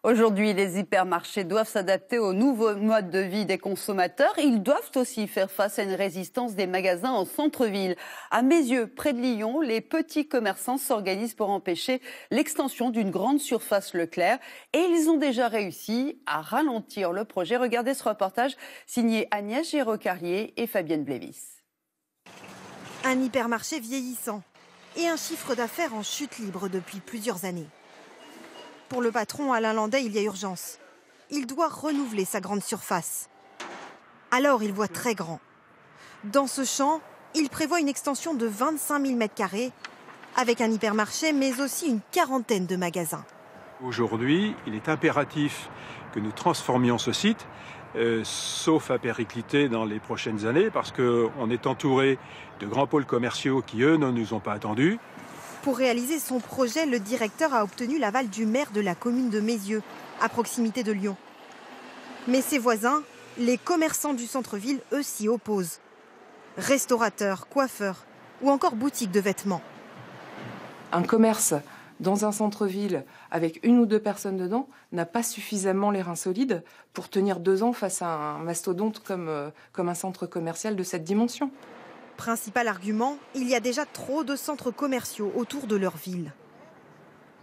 Aujourd'hui, les hypermarchés doivent s'adapter au nouveau mode de vie des consommateurs. Ils doivent aussi faire face à une résistance des magasins en centre-ville. À Meyzieux, près de Lyon, les petits commerçants s'organisent pour empêcher l'extension d'une grande surface Leclerc. Et ils ont déjà réussi à ralentir le projet. Regardez ce reportage signé Agnès Géraud-Carlier et Fabienne Blévis. Un hypermarché vieillissant et un chiffre d'affaires en chute libre depuis plusieurs années. Pour le patron Alain Landais, il y a urgence. Il doit renouveler sa grande surface. Alors il voit très grand. Dans ce champ, il prévoit une extension de 25 000 m² avec un hypermarché mais aussi une quarantaine de magasins. Aujourd'hui, il est impératif que nous transformions ce site, sauf à péricliter dans les prochaines années, parce qu'on est entouré de grands pôles commerciaux qui, eux, ne nous ont pas attendus. Pour réaliser son projet, le directeur a obtenu l'aval du maire de la commune de Meyzieux, à proximité de Lyon. Mais ses voisins, les commerçants du centre-ville, eux, s'y opposent. Restaurateurs, coiffeurs ou encore boutiques de vêtements. Un commerce dans un centre-ville avec une ou deux personnes dedans n'a pas suffisamment les reins solides pour tenir 2 ans face à un mastodonte comme un centre commercial de cette dimension. Principal argument, il y a déjà trop de centres commerciaux autour de leur ville.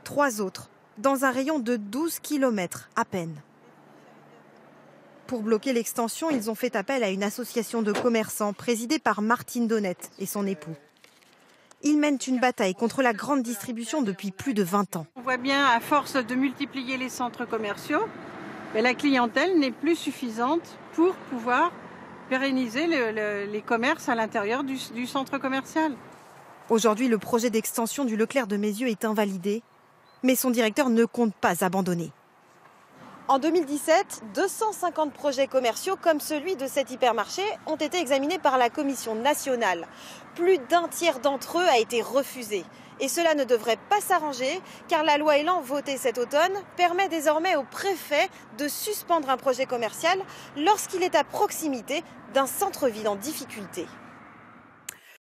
3 autres, dans un rayon de 12 km à peine. Pour bloquer l'extension, ils ont fait appel à une association de commerçants présidée par Martine Donnette et son époux. Ils mènent une bataille contre la grande distribution depuis plus de 20 ans. On voit bien, à force de multiplier les centres commerciaux, la clientèle n'est plus suffisante pour pouvoir pérenniser les commerces à l'intérieur du centre commercial. Aujourd'hui, le projet d'extension du Leclerc de Meyzieux est invalidé, mais son directeur ne compte pas abandonner. En 2017, 250 projets commerciaux comme celui de cet hypermarché ont été examinés par la Commission nationale. Plus d'un tiers d'entre eux a été refusé. Et cela ne devrait pas s'arranger, car la loi Elan votée cet automne permet désormais au préfet de suspendre un projet commercial lorsqu'il est à proximité d'un centre-ville en difficulté.